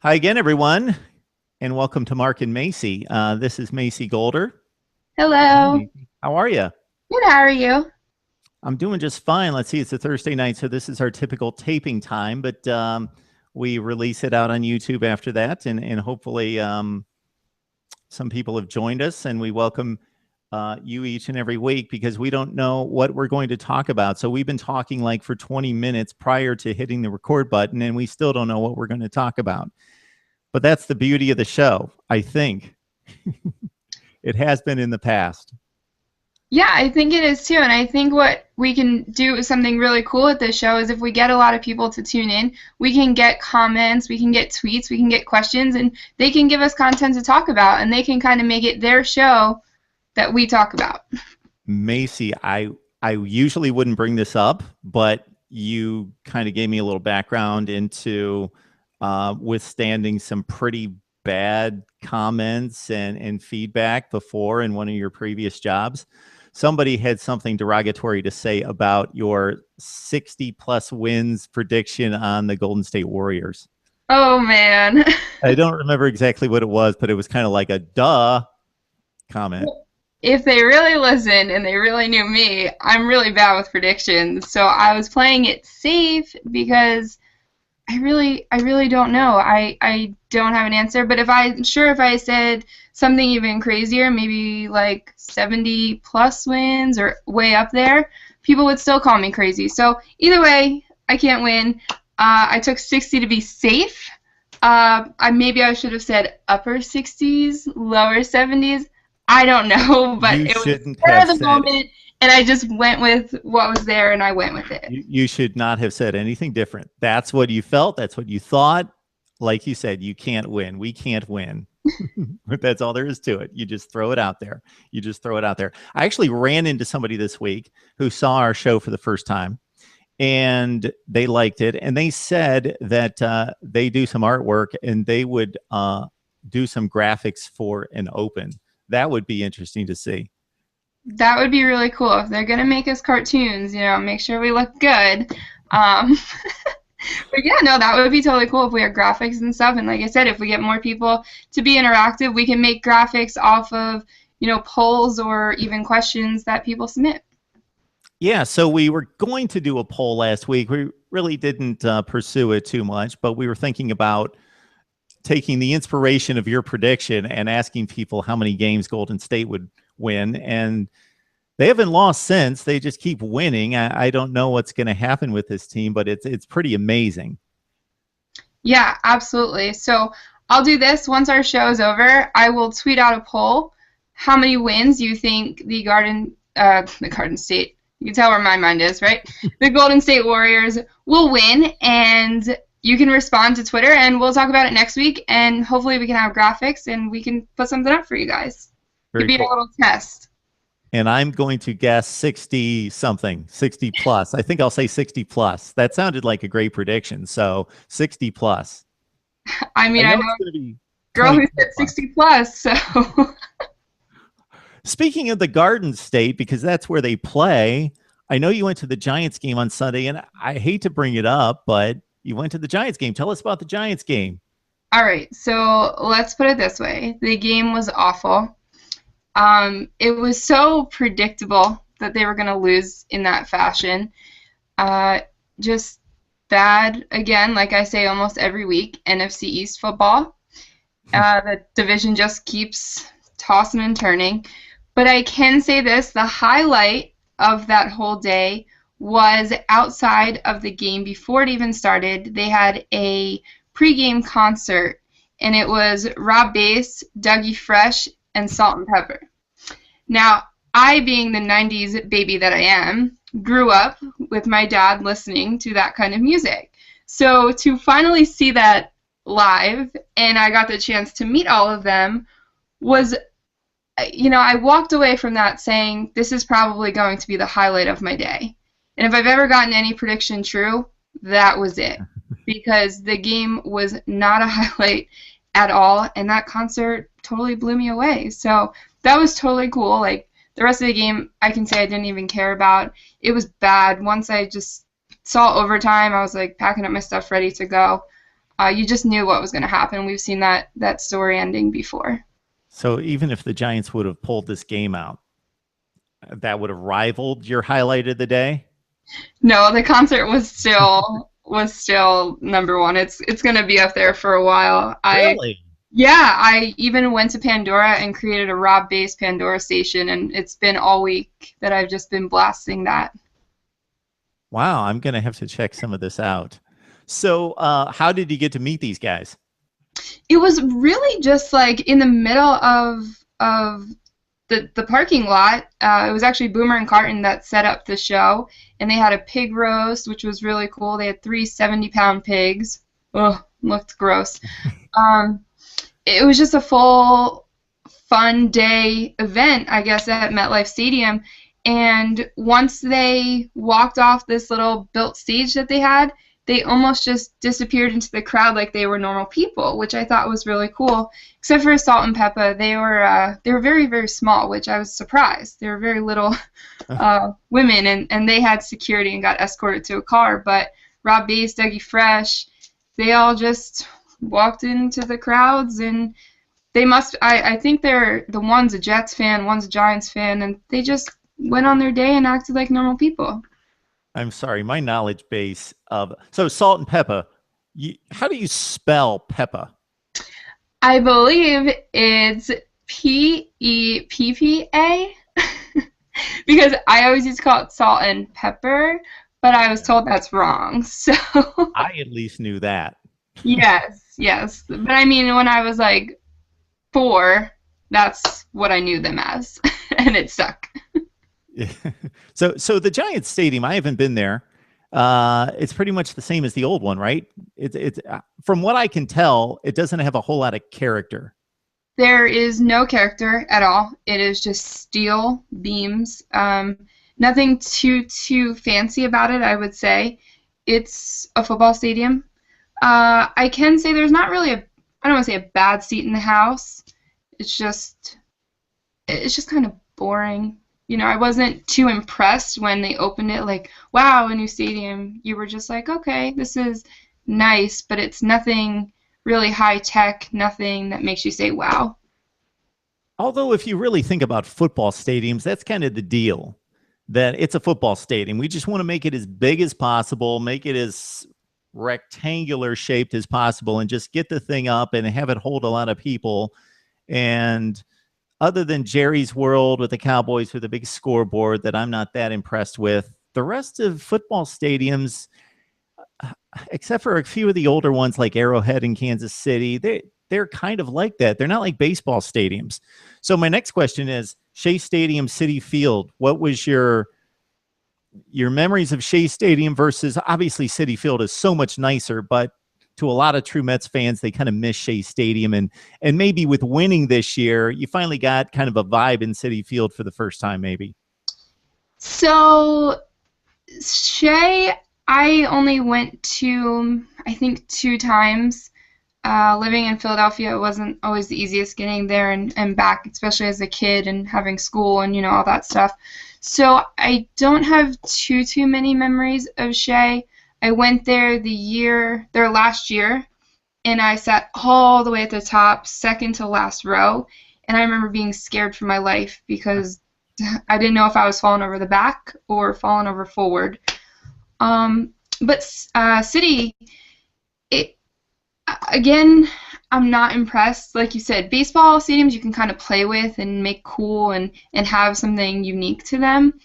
Hi again, everyone, and welcome to Mark and Macy. This is Macy Golder. Hi, Hello. Macy. How are you? Good, how are you? I'm doing just fine. Let's see, it's a Thursday night, so this is our typical taping time, but we release it out on YouTube after that, and hopefully some people have joined us, and we welcome you each and every week because we don't know what we're going to talk about. So we've been talking like for 20 minutes prior to hitting the record button, and we still don't know what we're going to talk about. But that's the beauty of the show, I think. It has been in the past. Yeah, I think it is too. And I think what we can do is something really cool at this show is if we get a lot of people to tune in, we can get comments, we can get tweets, we can get questions, and they can give us content to talk about, and they can kind of make it their show that we talk about. Macy, I usually wouldn't bring this up, but you kind of gave me a little background into withstanding some pretty bad comments and feedback before in one of your previous jobs. Somebody had something derogatory to say about your 60 plus wins prediction on the Golden State Warriors. Oh man. I don't remember exactly what it was, but it was kind of like a duh comment. If they really listened and they really knew me, I'm really bad with predictions. So I was playing it safe because I really don't know. I don't have an answer, but if I said something even crazier, maybe like 70 plus wins or way up there, people would still call me crazy. So either way, I can't win. I took 60 to be safe. Maybe I should have said upper 60s, lower 70s. I don't know, but You it was shouldn't spur have of the said moment, and I just went with what was there, and I went with it. you should not have said anything different. That's what you felt. That's what you thought. Like you said, you can't win. We can't win. But that's all there is to it. You just throw it out there. You just throw it out there. I actually ran into somebody this week who saw our show for the first time and they liked it. And they said that they do some artwork and they would do some graphics for an open. That would be interesting to see. That would be really cool. If they're gonna make us cartoons, make sure we look good. Um, but yeah, no, that would be totally cool if we had graphics and stuff. And like I said, if we get more people to be interactive, we can make graphics off of, polls or even questions that people submit. Yeah, so we were going to do a poll last week. We really didn't pursue it too much, but we were thinking about taking the inspiration of your prediction and asking people how many games Golden State would win. And they haven't lost since. They just keep winning. I don't know what's going to happen with this team, but it's pretty amazing. Yeah, absolutely. So I'll do this once our show is over. I will tweet out a poll. How many wins you think the Garden State, you can tell where my mind is, right? The Golden State Warriors will win, and you can respond to Twitter, and we'll talk about it next week, and hopefully we can have graphics, and we can put something up for you guys. It'd Very be a cool. little test. And I'm going to guess 60 something, 60 plus. I think I'll say 60 plus. That sounded like a great prediction. So 60 plus. I I mean, I know know it's going to a be girl who 22 said plus. 60 plus, so Speaking of the Garden State, because that's where they play, I know you went to the Giants game on Sunday, and I hate to bring it up, but you went to the Giants game. Tell us about the Giants game. all right, so let's put it this way. The game was awful. It was so predictable that they were going to lose in that fashion. Uh, just bad, again, like I say almost every week, NFC East football. The division just keeps tossing and turning. But I can say this, the highlight of that whole day was outside of the game before it even started. They had a pregame concert, and it was Rob Bass, Dougie Fresh, and Salt and Pepper. Now, I, being the 90s baby that I am, grew up with my dad listening to that kind of music. So to finally see that live, and I got the chance to meet all of them, was, I walked away from that saying, this is probably going to be the highlight of my day. And if I've ever gotten any prediction true, that was it. Because the game was not a highlight at all, and that concert totally blew me away. So that was totally cool. Like, the rest of the game, I can say I didn't even care about. It was bad. Once I just saw overtime, I was like packing up my stuff ready to go. You just knew what was going to happen. We've seen that story ending before. So even if the Giants would have pulled this game out, that would have rivaled your highlight of the day. No, the concert was still number one. It's going to be up there for a while. Really? Yeah, I even went to Pandora and created a Rob Bass Pandora station, and it's been all week that I've just been blasting that. Wow, I'm gonna have to check some of this out. So, how did you get to meet these guys? It was really just like in the middle of the parking lot. It was actually Boomer and Carton that set up the show, and they had a pig roast, which was really cool. They had three 70-pound pigs. Ugh, looked gross. Um, it was just a full fun day event, I guess, at MetLife Stadium. And once they walked off this little built stage that they had, they almost just disappeared into the crowd like they were normal people, which I thought was really cool. Except for Salt and Peppa, they were very, very small, which I was surprised. They were very little women, and they had security and got escorted to a car. But Rob Bass, Dougie Fresh, they all just walked into the crowds, and they must. I think they're the one's a Jets fan, one's a Giants fan, and they just went on their day and acted like normal people. I'm sorry, my knowledge base of so Salt and Peppa. How do you spell Peppa? I believe it's Peppa because I always used to call it salt and pepper, but I was told that's wrong. So I at least knew that. yes, yes. But I mean, when I was like 4, that's what I knew them as, and it stuck. Yeah. So the Giants Stadium, I haven't been there. It's pretty much the same as the old one, right? It's from what I can tell, it doesn't have a whole lot of character. There is no character at all. It is just steel beams. Nothing too fancy about it, I would say. It's a football stadium. I can say there's not really I don't want to say a bad seat in the house. It's just it's just kind of boring. I wasn't too impressed when they opened it, like, wow, a new stadium. You were just like, okay, this is nice, but it's nothing really high tech, nothing that makes you say, wow. Although, if you really think about football stadiums, that's kind of the deal. That it's a football stadium. We just want to make it as big as possible, make it as rectangular shaped as possible, and just get the thing up and have it hold a lot of people. And other than Jerry's World with the Cowboys with a big scoreboard that I'm not that impressed with, the rest of football stadiums, except for a few of the older ones like Arrowhead in Kansas City, they're kind of like that. They're not like baseball stadiums. So my next question is Shea Stadium, Citi Field. What was your memories of Shea Stadium versus obviously Citi Field is so much nicer, but to a lot of true Mets fans, they kind of miss Shea Stadium. And maybe with winning this year, you finally got kind of a vibe in Citi Field for the first time, maybe. So, Shea, I only went to, I think, 2 times. Living in Philadelphia, it wasn't always the easiest getting there and back, especially as a kid and having school and, all that stuff. So I don't have too many memories of Shea. I went there their last year, and I sat all the way at the top, second to last row, and I remember being scared for my life because I didn't know if I was falling over the back or falling over forward. But City, it again, I'm not impressed. Like you said, baseball stadiums you can kind of play with and make cool and have something unique to them.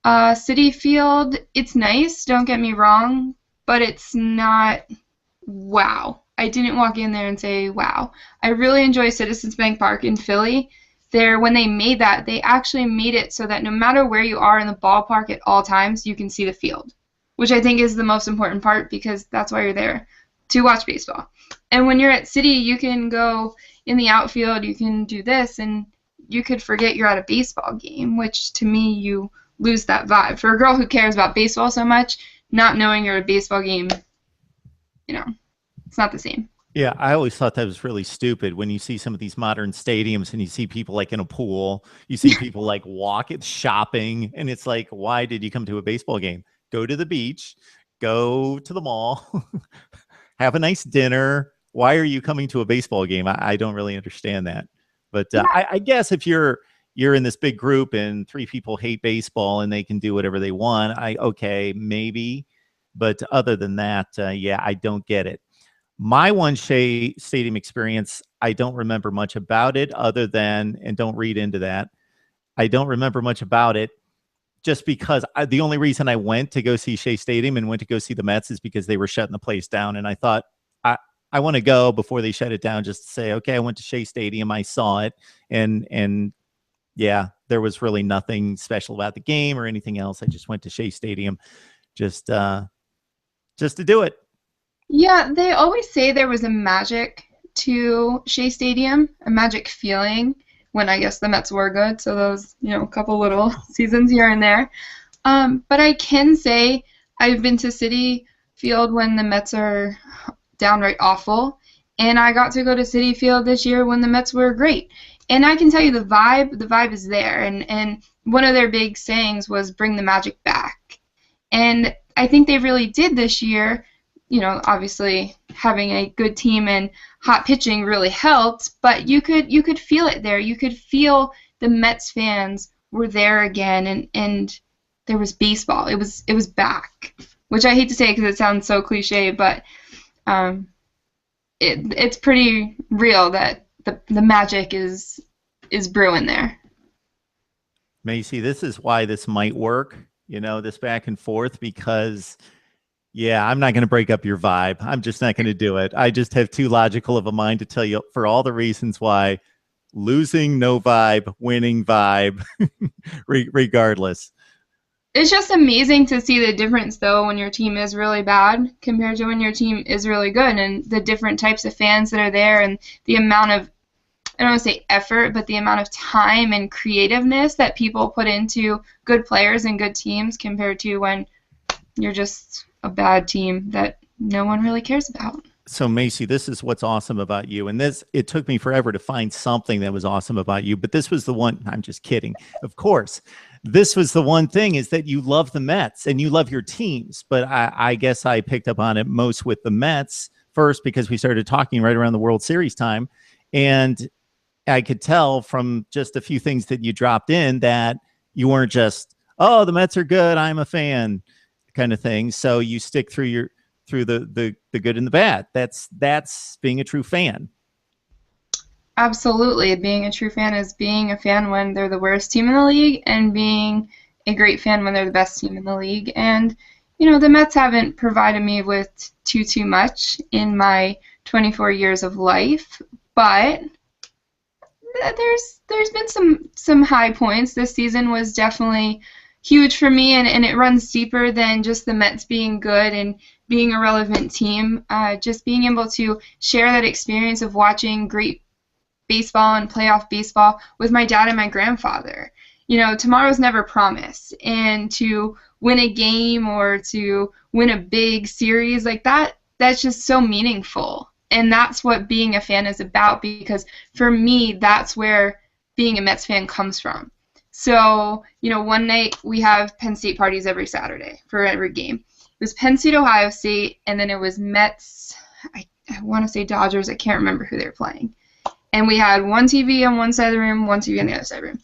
Citi Field, it's nice, don't get me wrong, but it's not wow. I didn't walk in there and say wow. I really enjoy Citizens Bank Park in Philly. When they made that, they actually made it so that no matter where you are in the ballpark at all times, you can see the field, which I think is the most important part because that's why you're there, to watch baseball. And when you're at Citi, you can go in the outfield, you can do this, and you could forget you're at a baseball game, which to me, you lose that vibe. For a girl who cares about baseball so much, not knowing you're at a baseball game, it's not the same. Yeah, I always thought that was really stupid when you see some of these modern stadiums and you see people like in a pool, you see people like walking, shopping, and it's like, why did you come to a baseball game? Go to the beach, go to the mall. have a nice dinner. Why are you coming to a baseball game? I don't really understand that. But Yeah. I guess if you're in this big group and 3 people hate baseball and they can do whatever they want, okay, maybe. But other than that, yeah, I don't get it. My one Shea Stadium experience, I don't remember much about it other than, and don't read into that, I don't remember much about it just because the only reason I went to go see Shea Stadium and went to go see the Mets is because they were shutting the place down. And I thought, I want to go before they shut it down just to say, okay, I went to Shea Stadium. I saw it. And yeah, there was really nothing special about the game or anything else. I just went to Shea Stadium just to do it. Yeah, they always say there was a magic to Shea Stadium, a magic feeling when I guess the Mets were good. So those, a couple little seasons here and there. But I can say I've been to Citi Field when the Mets are downright awful, and I got to go to Citi Field this year when the Mets were great. And I can tell you the vibe is there. And one of their big sayings was bring the magic back. And I think they really did this year. Obviously having a good team and hot pitching really helped, but you could feel it there. You could feel the Mets fans were there again, and there was baseball. It was back, which I hate to say because it sounds so cliche, but it's pretty real that the magic is brewing there. Macy, this is why this might work, this back and forth, because yeah, I'm not going to break up your vibe. I'm just not going to do it. I just have too logical of a mind to tell you for all the reasons why losing, no vibe, winning vibe, regardless. It's just amazing to see the difference, though, when your team is really bad compared to when your team is really good, and the different types of fans that are there, and the amount of, I don't want to say effort, but the amount of time and creativeness that people put into good players and good teams compared to when you're just a bad team that no one really cares about. So Macy, this is what's awesome about you. And it took me forever to find something that was awesome about you, but this was the one. I'm just kidding. Of course, this was the one thing, is that you love the Mets and you love your teams. But I guess I picked up on it most with the Mets first because we started talking right around the World Series time. And I could tell from just a few things that you dropped in that you weren't just, oh, the Mets are good, I'm a fan, kind of thing. So you stick through the good and the bad. That's being a true fan. Absolutely. Being a true fan is being a fan when they're the worst team in the league, and being a great fan when they're the best team in the league. And the Mets haven't provided me with too much in my 24 years of life, but there's been some high points. This season was definitely huge for me, and it runs deeper than just the Mets being good and being a relevant team. Just being able to share that experience of watching great baseball and playoff baseball with my dad and my grandfather. Tomorrow's never promised, and to win a game or to win a big series like that's just so meaningful. And that's what being a fan is about, because for me, that's where being a Mets fan comes from. So, one night we have Penn State parties every Saturday for every game. It was Penn State, Ohio State, and then it was Mets, I want to say Dodgers, I can't remember who they were playing. And we had one TV on one side of the room, one TV on the other side of the room.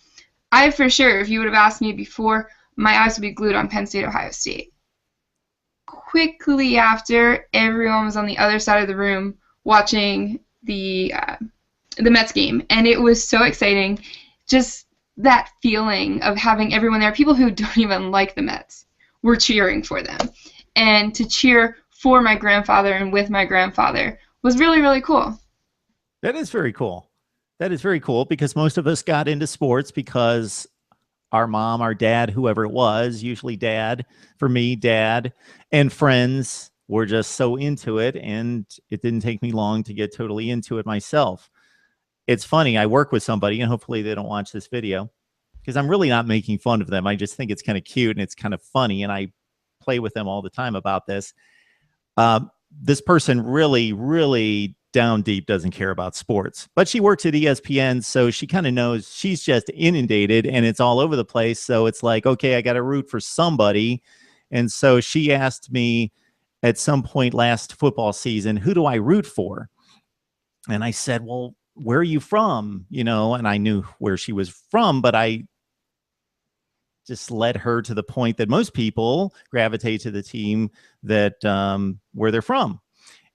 I, for sure, if you would have asked me before, my eyes would be glued on Penn State, Ohio State. Quickly after, everyone was on the other side of the room watching the Mets game, and it was so exciting. Just that feeling of having everyone there, people who don't even like the Mets, were cheering for them. And to cheer for my grandfather and with my grandfather was really, really cool. That is very cool. That is very cool, because most of us got into sports because our mom, our dad, whoever it was, usually dad, for me, dad, and friends were just so into it, and it didn't take me long to get totally into it myself. It's funny, I work with somebody, and hopefully they don't watch this video, because I'm really not making fun of them. I just think it's kind of cute and it's kind of funny, and I play with them all the time about this. This person really, really down deep doesn't care about sports, but she works at ESPN, so she kind of knows. She's just inundated and it's all over the place. So it's like, okay, I got to root for somebody. And so she asked me at some point last football season, who do I root for? And I said, well, where are you from? And I knew where she was from, but I just led her to the point that most people gravitate to the team that where they're from.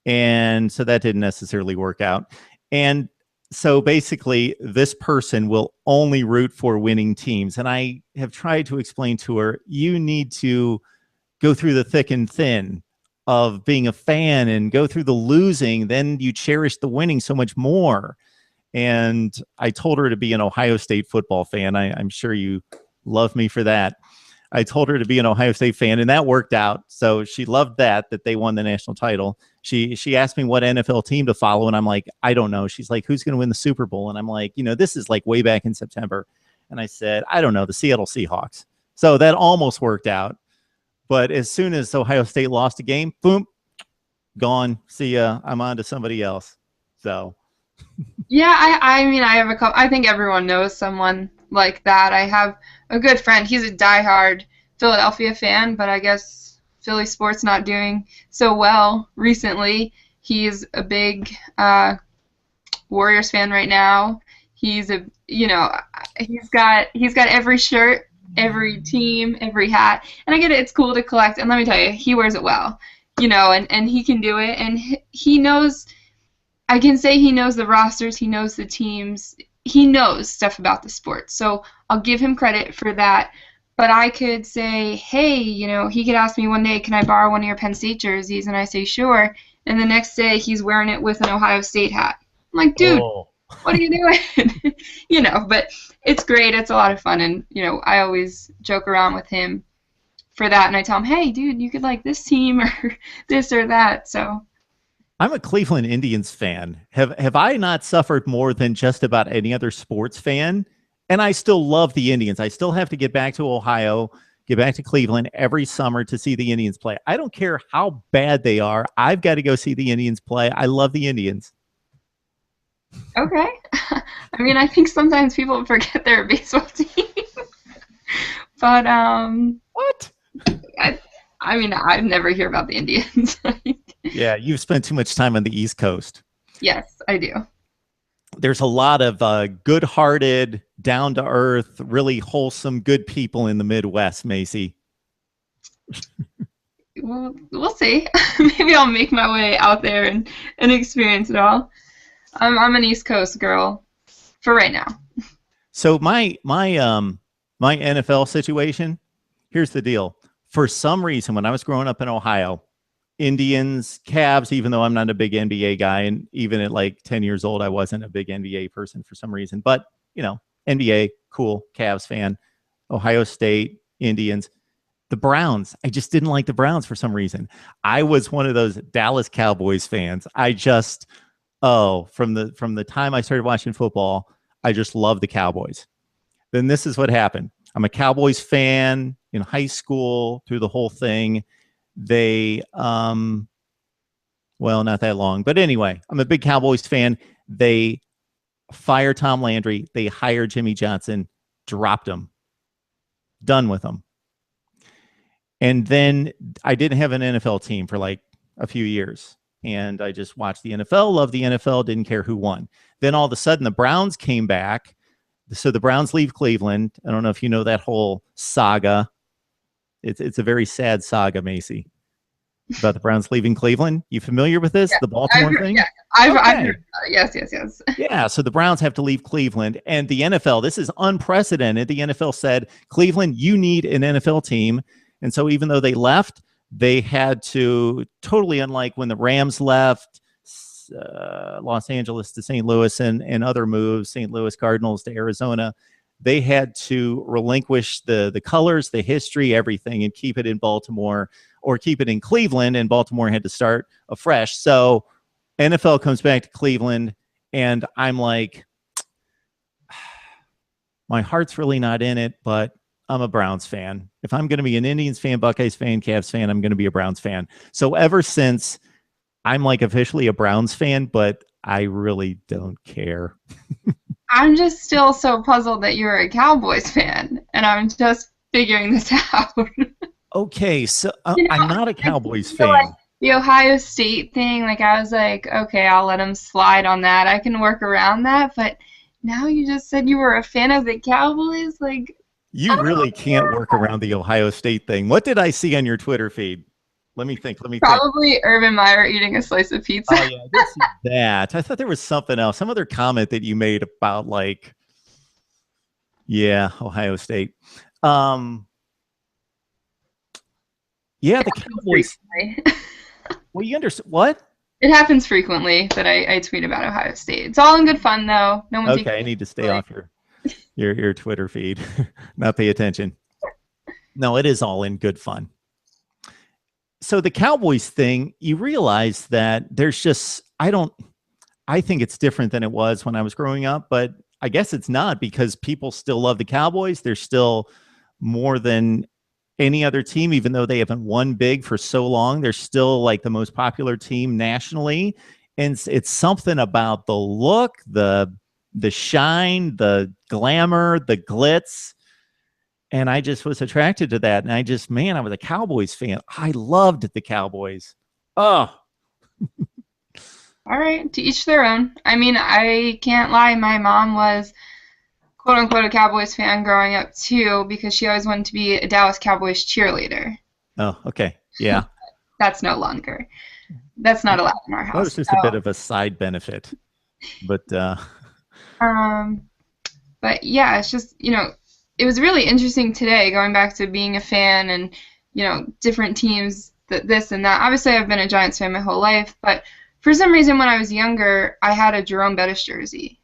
And so that didn't necessarily work out. And so basically, this person will only root for winning teams. And I have tried to explain to her, you need to go through the thick and thin of being a fan and go through the losing. Then you cherish the winning so much more. And I told her to be an Ohio State football fan. I'm sure you love me for that. I told her to be an Ohio State fan, and that worked out. So she loved that they won the national title. She asked me what NFL team to follow, and I'm like, I don't know. She's like, who's going to win the Super Bowl? And I'm like, this is like way back in September. And I said, I don't know, the Seattle Seahawks. So that almost worked out. But as soon as Ohio State lost a game, boom, gone. See ya. I'm on to somebody else. So. Yeah, I mean, I have a couple. I think everyone knows someone like that. I have a good friend. He's a diehard Philadelphia fan, but I guess Philly sports not doing so well recently. He's a big Warriors fan right now. He's he's got every shirt, every team, every hat, and I get it. It's cool to collect, and let me tell you, he wears it well, and he can do it, and he knows. I can say he knows the rosters, he knows the teams, he knows stuff about the sport. So I'll give him credit for that. But I could say, hey, he could ask me one day, can I borrow one of your Penn State jerseys? And I say, sure. And the next day he's wearing it with an Ohio State hat. I'm like, dude, what are you doing? But it's great. It's a lot of fun. And, I always joke around with him for that. And I tell him, hey, dude, you could like this team or this or that. So. I'm a Cleveland Indians fan. Have I not suffered more than just about any other sports fan? And I still love the Indians. I still have to get back to Ohio, get back to Cleveland every summer to see the Indians play. I don't care how bad they are. I've got to go see the Indians play. I love the Indians. Okay. I mean, I think sometimes people forget they're a baseball team. But what? I mean, I never hear about the Indians. Yeah, you've spent too much time on the East Coast. Yes, I do. There's a lot of good-hearted, down-to-earth, really wholesome, good people in the Midwest, Macy. Well, we'll see. Maybe I'll make my way out there and experience it all. I'm an East Coast girl for right now. So my NFL situation, here's the deal. For some reason, when I was growing up in Ohio, Indians, Cavs, even though I'm not a big NBA guy, and even at like 10 years old, I wasn't a big NBA person for some reason. But, NBA, cool, Cavs fan, Ohio State, Indians. The Browns, I just didn't like the Browns for some reason. I was one of those Dallas Cowboys fans. From the time I started watching football, I just loved the Cowboys. Then this is what happened. I'm a Cowboys fan in high school through the whole thing. They, not that long, but anyway, I'm a big Cowboys fan. They fire Tom Landry. They hire Jimmy Johnson, dropped him, done with him. And then I didn't have an NFL team for like a few years. And I just watched the NFL, loved the NFL, didn't care who won. Then all of a sudden the Browns came back. So the Browns leave Cleveland. I don't know if you know that whole saga. It's a very sad saga, Macy, about the Browns leaving Cleveland. You familiar with this? Yeah, the Baltimore thing? Yeah, I've heard about it. Yes. Yeah, so the Browns have to leave Cleveland. And the NFL, this is unprecedented. The NFL said, Cleveland, you need an NFL team. And so even though they left, they had to, totally unlike when the Rams left, Los Angeles to St. Louis and other moves, St. Louis Cardinals to Arizona, they had to relinquish the colors, the history, everything, and keep it in Baltimore or keep it in Cleveland, and Baltimore had to start afresh. So NFL comes back to Cleveland, and I'm like, my heart's really not in it, but I'm a Browns fan. If I'm going to be an Indians fan, Buckeyes fan, Cavs fan, I'm going to be a Browns fan. So ever since, I'm like officially a Browns fan, but I really don't care. I'm just still so puzzled that you're a Cowboys fan, and I'm just figuring this out. Okay, so I'm not a Cowboys fan. the Ohio State thing, like I was like, okay, I'll let him slide on that. I can work around that. But now you just said you were a fan of the Cowboys, like, You really can't oh, work around the Ohio State thing. What did I see on your Twitter feed? Let me think. Let me think. probably Urban Meyer eating a slice of pizza. Oh yeah, I did see that. I thought there was something else, some other comment that you made about like, yeah, Ohio State. Um, yeah, the Cowboys. Frequently. Well, you understand what? It happens frequently that I tweet about Ohio State. It's all in good fun, though. No one takes Okay, I need to stay off your Twitter feed, not pay attention. No, it is all in good fun. So the Cowboys thing, you realize that there's just I think it's different than it was when I was growing up, but I guess it's not because people still love the Cowboys. They're still more than any other team, even though they haven't won big for so long. They're still like the most popular team nationally. And it's something about the look, the shine, the glamour, the glitz. And I just was attracted to that. And I was a Cowboys fan. I loved the Cowboys. Oh, All right, to each their own. I mean, I can't lie. My mom was quote unquote a Cowboys fan growing up too because she always wanted to be a Dallas Cowboys cheerleader. oh, okay. Yeah. That's no longer. That's not allowed in our That was house. just a bit of a side benefit. But Um, but yeah, it's just, it was really interesting today going back to being a fan and, different teams, this and that. Obviously, I've been a Giants fan my whole life, but for some reason when I was younger, I had a Jerome Bettis jersey.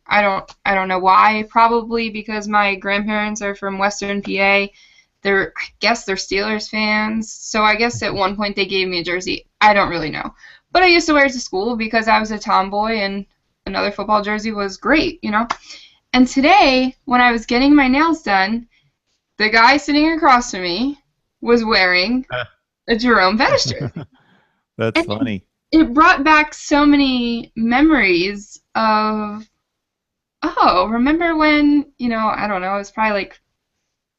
I don't know why. Probably because my grandparents are from Western PA. I guess they're Steelers fans. So I guess at one point they gave me a jersey. I don't really know. But I used to wear it to school because I was a tomboy and another football jersey was great. And today, when I was getting my nails done, the guy sitting across from me was wearing a Jerome Bettis jersey. that's And funny. it brought back so many memories of, oh, remember when, I don't know, it was probably like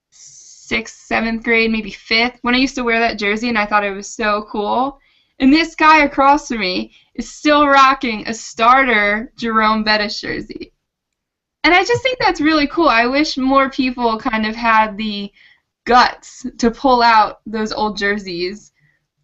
sixth, seventh grade, maybe fifth, when I used to wear that jersey and I thought it was so cool. And this guy across from me is still rocking a starter Jerome Bettis jersey. And I just think that's really cool. I wish more people kind of had the guts to pull out those old jerseys,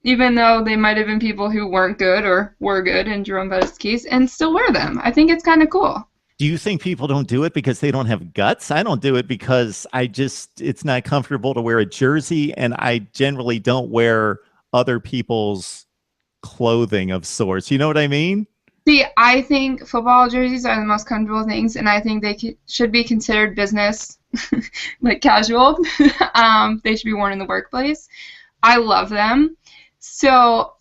even though they might have been people who weren't good or were good in Jerome Bettis' case, and still wear them. I think it's kind of cool. Do you think people don't do it because they don't have guts? I don't do it because it's not comfortable to wear a jersey, and I generally don't wear other people's clothing of sorts. You know what I mean? See, I think football jerseys are the most comfortable things, and I think they should be considered business, like casual. They should be worn in the workplace. I love them. So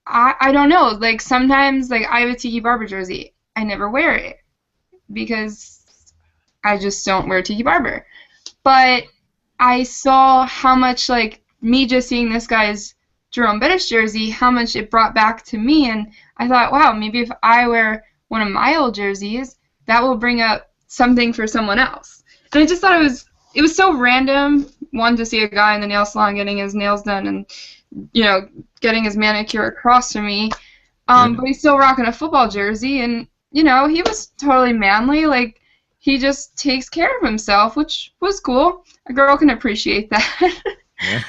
I don't know. Like sometimes, like I have a Tiki Barber jersey. I never wear it because I just don't wear Tiki Barber. But I saw how much, like me just seeing this guy's Jerome Bettis jersey, how much it brought back to me, and I thought, wow, maybe if I wear one of my old jerseys, that will bring up something for someone else. And I just thought it was so random, one, to see a guy in the nail salon getting his nails done and getting his manicure across from me, but he's still rocking a football jersey, and he was totally manly, like he just takes care of himself, which was cool. A girl can appreciate that. Yeah.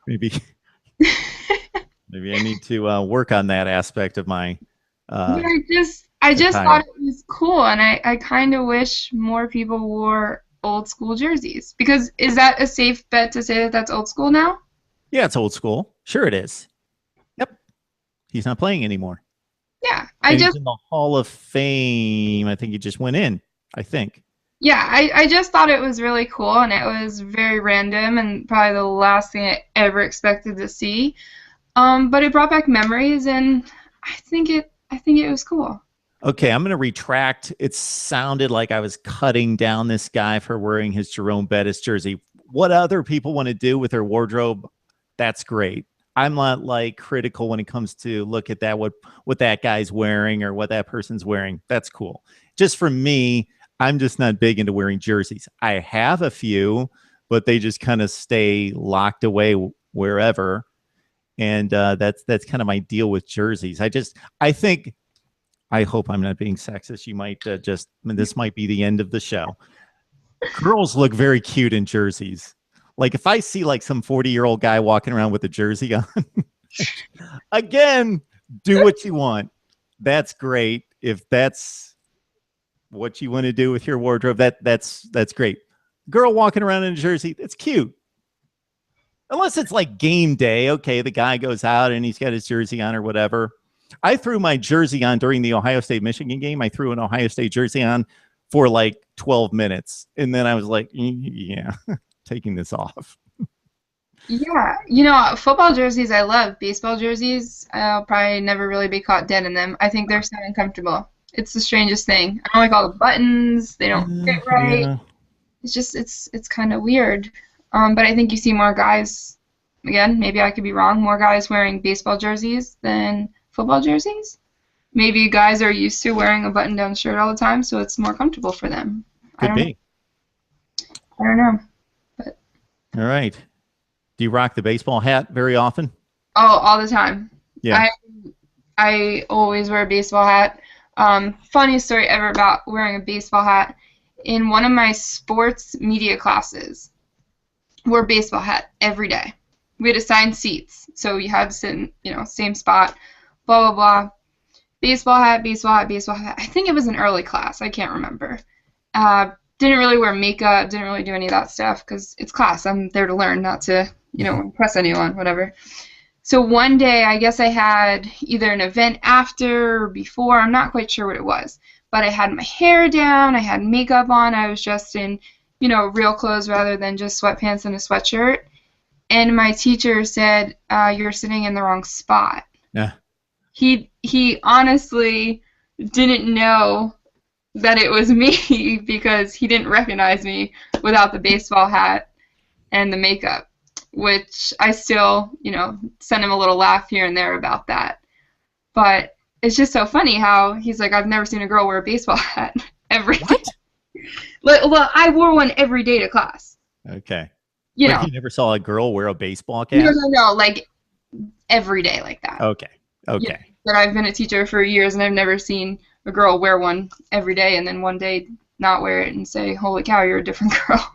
Maybe. Maybe I need to work on that aspect of my. But I just attire. thought it was cool, and I kind of wish more people wore old school jerseys. Because is that a safe bet to say that that's old school now? Yeah, it's old school. Sure, it is. Yep. He's not playing anymore. Yeah, And he's in the Hall of Fame. I think he just went in. I think. yeah, I just thought it was really cool, and it was very random, and probably the last thing I ever expected to see. But it brought back memories, and I think it was cool. Okay, I'm going to retract. It sounded like I was cutting down this guy for wearing his Jerome Bettis jersey. What other people want to do with their wardrobe, that's great. I'm not like critical when it comes to look at that, what that guy's wearing or what that person's wearing. That's cool. Just for me, I'm just not big into wearing jerseys. I have a few, but they just kind of stay locked away wherever. and that's kind of my deal with jerseys. I hope I'm not being sexist. You might this might be the end of the show. Girls look very cute in jerseys. Like if I see like some 40-year-old guy walking around with a jersey on, again, do what you want. That's great. If that's what you want to do with your wardrobe, that's great. Girl walking around in a jersey, that's cute. Unless it's like game day. Okay, the guy goes out and he's got his jersey on or whatever. I threw my jersey on during the Ohio State-Michigan game. I threw an Ohio State jersey on for like 12 minutes. And then I was like, yeah, taking this off. Yeah, football jerseys I love. Baseball jerseys, I'll probably never really be caught dead in them. I think they're so uncomfortable. It's the strangest thing. I don't like all the buttons. They don't fit right. Yeah. It's just, it's kind of weird. But I think you see more guys, again, maybe I could be wrong, more guys wearing baseball jerseys than football jerseys. Maybe guys are used to wearing a button-down shirt all the time, so it's more comfortable for them. Could be. I don't know. But all right. Do you rock the baseball hat very often? oh, all the time. Yeah. I always wear a baseball hat. Funniest story ever about wearing a baseball hat. In one of my sports media classes, wore a baseball hat every day. We had assigned seats, so you had to sit in, same spot, blah, blah, blah. Baseball hat, baseball hat, baseball hat. I think it was an early class. I can't remember. Didn't really wear makeup, didn't really do any of that stuff because it's class. I'm there to learn, not to, impress anyone, whatever. So one day, I guess I had either an event after or before. I'm not quite sure what it was. But I had my hair down. I had makeup on. I was dressed in, real clothes rather than just sweatpants and a sweatshirt. And my teacher said, you're sitting in the wrong spot. Yeah. He honestly didn't know that it was me because he didn't recognize me without the baseball hat and the makeup, which I still, send him a little laugh here and there about that. But it's just so funny how he's like, I've never seen a girl wear a baseball hat every day. Well, I wore one every day to class. Okay. You never saw a girl wear a baseball cap? No, like every day like that. Okay. But I've been a teacher for years and I've never seen a girl wear one every day and then one day not wear it and say, holy cow, you're a different girl.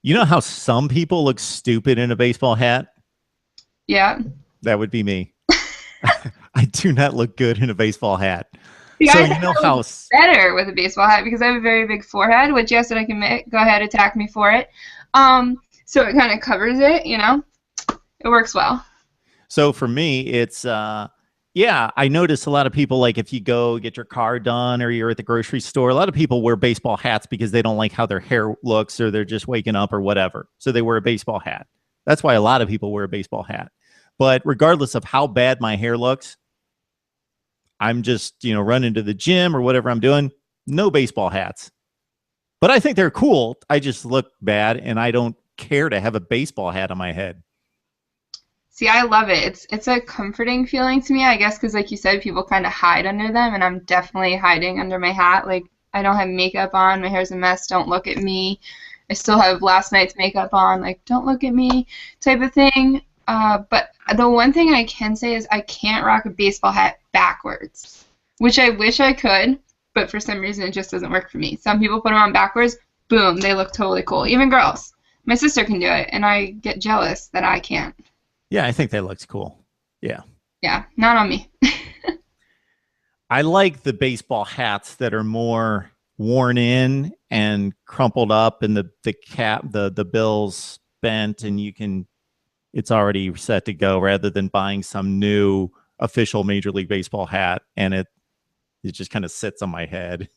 You know how some people look stupid in a baseball hat? Yeah. That would be me. I do not look good in a baseball hat. See, so I how better with a baseball hat because I have a very big forehead, which yes, I can make. Go ahead, attack me for it. So it kind of covers it, It works well. So for me, it's I notice a lot of people, like if you go get your car done or you're at the grocery store, a lot of people wear baseball hats because they don't like how their hair looks or they're just waking up or whatever. So they wear a baseball hat. That's why a lot of people wear a baseball hat. But regardless of how bad my hair looks, I'm just, running to the gym or whatever I'm doing, no baseball hats. But I think they're cool. I just look bad and I don't care to have a baseball hat on my head. See, I love it. It's a comforting feeling to me, I guess, because like you said, people kind of hide under them, and I'm definitely hiding under my hat. Like, I don't have makeup on. My hair's a mess. Don't look at me. I still have last night's makeup on. Like, don't look at me type of thing. But the one thing I can say is I can't rock a baseball hat backwards, which I wish I could, but for some reason it just doesn't work for me. Some people put them on backwards, boom, they look totally cool. Even girls. My sister can do it, and I get jealous that I can't. Yeah, I think that looks cool. Yeah. Yeah, not on me. I like the baseball hats that are more worn in and crumpled up and the cap, the bill's bent and it's already set to go rather than buying some new official Major League Baseball hat and it just kind of sits on my head.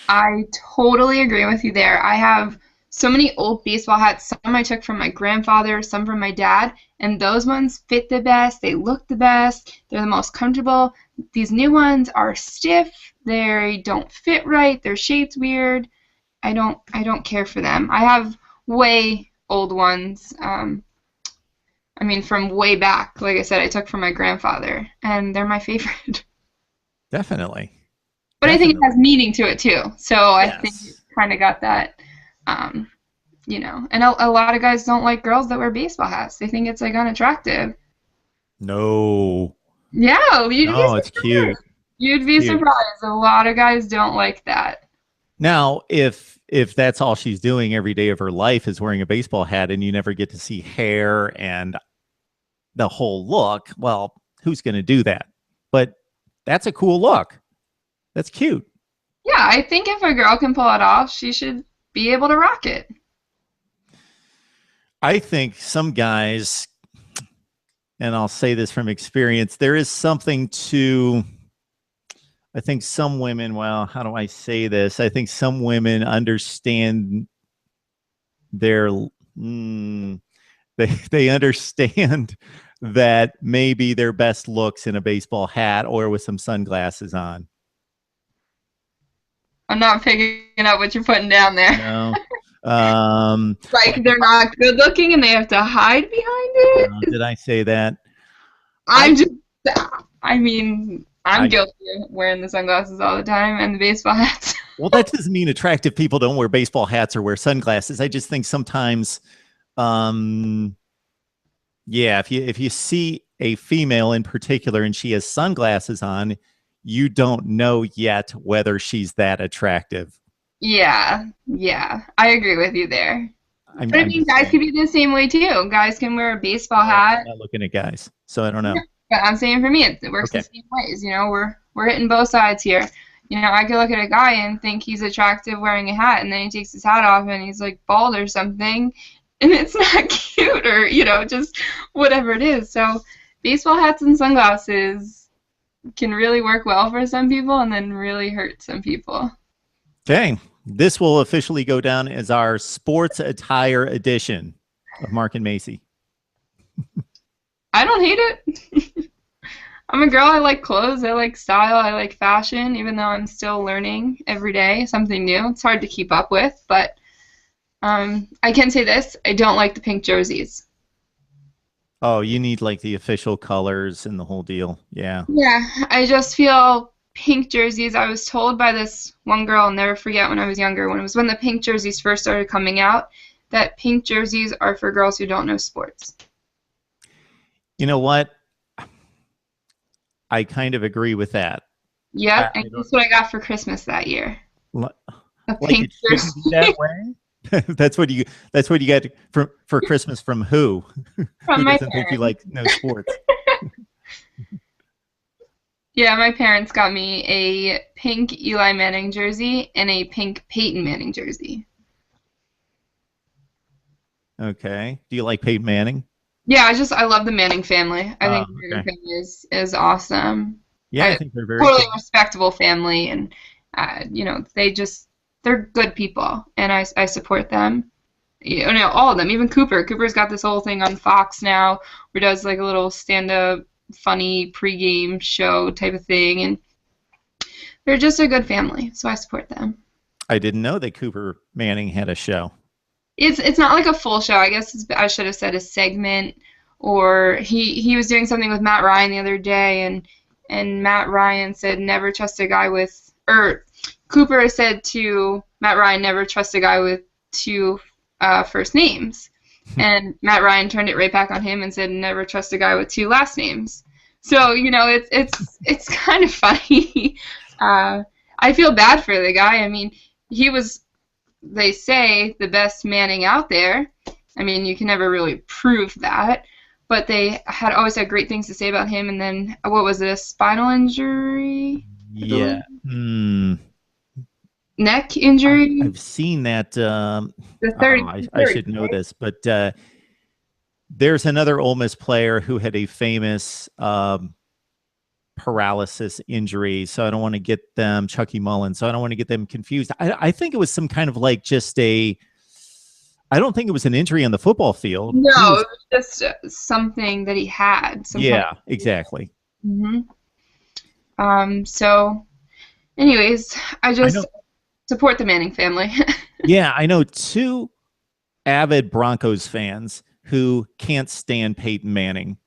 I totally agree with you there. I have so many old baseball hats. Some I took from my grandfather, some from my dad, and those ones fit the best. They look the best. They're the most comfortable. These new ones are stiff. They don't fit right. They're shaped weird. I don't care for them. I have way old ones. From way back. Like I said, I took from my grandfather, and they're my favorite. Definitely. But I think it has meaning to it too. So I think it kind of got that. And a lot of guys don't like girls that wear baseball hats. They think it's like unattractive. No, Yeah, you'd be no, it's cute. surprised. You'd It's be cute. surprised. A lot of guys don't like that. Now, if that's all she's doing every day of her life is wearing a baseball hat and you never get to see hair and the whole look, well, who's going to do that? But that's a cool look. That's cute. Yeah, I think if a girl can pull it off, she should be able to rock it. I think some guys, and I'll say this from experience, there is something to, I think some women, well, how do I say this? I think some women understand their, they understand that maybe their best looks in a baseball hat or with some sunglasses on. I'm not picking up what you're putting down there. No. Like they're not good looking and they have to hide behind it. Did I say that? I'm just, I mean, I'm guilty of wearing the sunglasses all the time and the baseball hats. Well, that doesn't mean attractive people don't wear baseball hats or wear sunglasses. I just think sometimes, yeah, if you see a female in particular and she has sunglasses on, you don't know yet whether she's that attractive. Yeah, I agree with you there. But I mean, guys can be the same way too. Guys can wear a baseball hat. I'm not looking at guys, so I don't know. But I'm saying for me, it works the same ways. You know, we're hitting both sides here. You know, I could look at a guy and think he's attractive wearing a hat, and then he takes his hat off and he's like bald or something, and it's not cute, or you know, just whatever it is. So baseball hats and sunglasses can really work well for some people and then really hurt some people. Okay, this will officially go down as our sports attire edition of Mark and Macy. I don't hate it. I'm a girl. I like clothes. I like style. I like fashion, even though I'm still learning every day something new. It's hard to keep up with, but I can say this. I don't like the pink jerseys. Oh, you need like the official colors and the whole deal. Yeah. Yeah, I just feel pink jerseys. I was told by this one girl, I'll never forget when I was younger, when the pink jerseys first started coming out, that pink jerseys are for girls who don't know sports. You know what? I kind of agree with that. Yeah, and guess what I got for Christmas that year? A pink jersey. That way? That's what you get for Christmas from who? From who my doesn't think you like no sports? Yeah, my parents got me a pink Eli Manning jersey and a pink Peyton Manning jersey. Okay. Do you like Peyton Manning? Yeah, I love the Manning family. I think the Manning family is awesome. Yeah, I think they're very totally respectable family, and you know, they're good people, and I support them. You know, all of them, even Cooper. Cooper's got this whole thing on Fox now where he does like a little stand-up funny pregame show type of thing, and they're just a good family, so I support them. I didn't know that Cooper Manning had a show. It's not like a full show. I guess I should have said a segment, or he was doing something with Matt Ryan the other day, and Matt Ryan said never trust a guy with, or Cooper said to Matt Ryan never trust a guy with two first names. And Matt Ryan turned it right back on him and said, "Never trust a guy with two last names." So you know, it's kind of funny. I feel bad for the guy. I mean, he was, they say, the best Manning out there. I mean, you can never really prove that, but they had always had great things to say about him. And then what was it? A spinal injury? Yeah. Neck injury. I've seen that. The 30, I should know this, but there's another Ole Miss player who had a famous paralysis injury. So I don't want to get them, Chucky Mullen. So I don't want to get them confused. I think it was some kind of like just I don't think it was an injury on the football field. No, it was just something that he had. Yeah, exactly. So, anyways, I just support the Manning family. Yeah, I know two avid Broncos fans who can't stand Peyton Manning.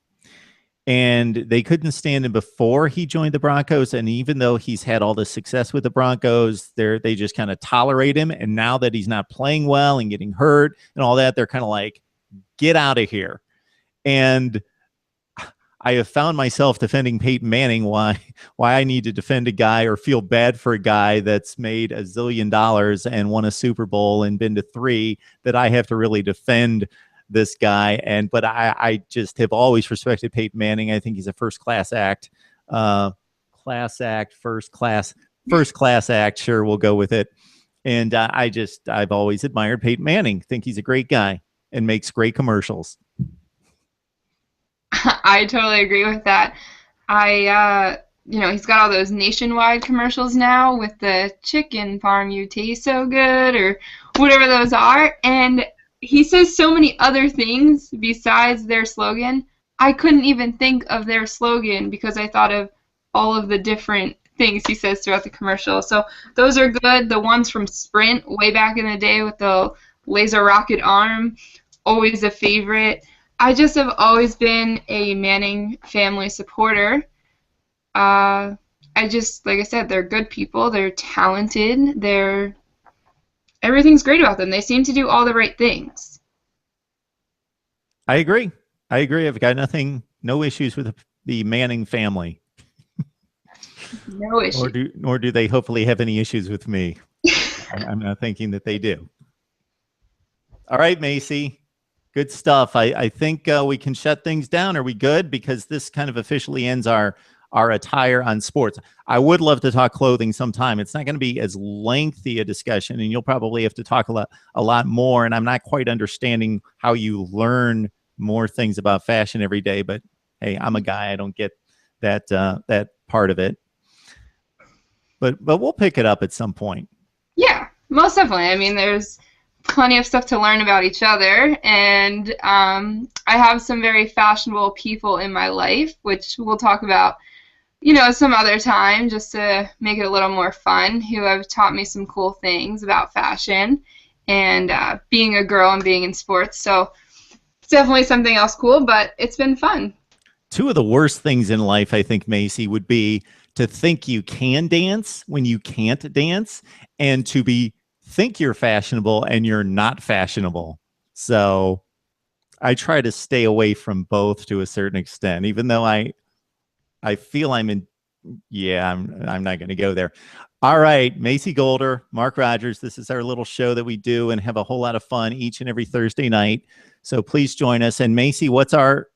And they couldn't stand him before he joined the Broncos. And even though he's had all this success with the Broncos, they just kind of tolerate him. And now that he's not playing well and getting hurt and all that, they're kind of like, get out of here. And I have found myself defending Peyton Manning. Why I need to defend a guy or feel bad for a guy that's made $1 zillion and won a Super Bowl and been to 3, that I have to really defend this guy. But I just have always respected Peyton Manning. I think he's a first class act. First class act. Sure, we'll go with it. And I've always admired Peyton Manning. Think he's a great guy and makes great commercials. I totally agree with that. He's got all those nationwide commercials now with the chicken farm, you taste so good, or whatever those are. And he says so many other things besides their slogan. I couldn't even think of their slogan because I thought of all of the different things he says throughout the commercial. So those are good. The ones from Sprint way back in the day with the laser rocket arm, always a favorite. I just have always been a Manning family supporter. Like I said, they're good people. They're talented. Everything's great about them. They seem to do all the right things. I agree. I've got no issues with the Manning family. No issues. Nor do they hopefully have any issues with me. I'm not thinking that they do. All right, Macy. Good stuff. I think we can shut things down. Are we good? Because this kind of officially ends our attire on sports. I would love to talk clothing sometime. It's not going to be as lengthy a discussion, and you'll probably have to talk a lot more. And I'm not quite understanding how you learn more things about fashion every day. But hey, I'm a guy. I don't get that part of it. But we'll pick it up at some point. Yeah, most definitely. I mean, there's plenty of stuff to learn about each other, and I have some very fashionable people in my life, which we'll talk about, some other time, just to make it a little more fun, who have taught me some cool things about fashion and being a girl and being in sports. So it's definitely something else cool, but it's been fun. 2 of the worst things in life, I think, Macy, would be to think you can dance when you can't dance, and to think you're fashionable and you're not fashionable. So I try to stay away from both to a certain extent, even though I feel I'm not going to go there. All right, Macy Golder, Mark Rogers. This is our little show that we do and have a whole lot of fun each and every Thursday night. So please join us. And Macy, what's our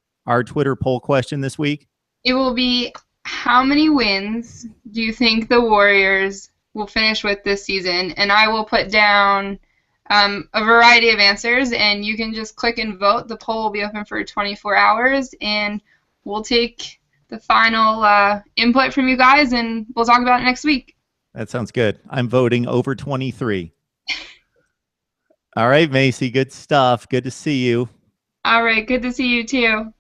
Twitter poll question this week? It will be, how many wins do you think the Warriors will finish with this season? And I will put down a variety of answers, and you can just click and vote. The poll will be open for 24 hours, and we'll take the final input from you guys, and we'll talk about it next week. That sounds good. I'm voting over 23. All right, Macy, good stuff. Good to see you. All right, good to see you too.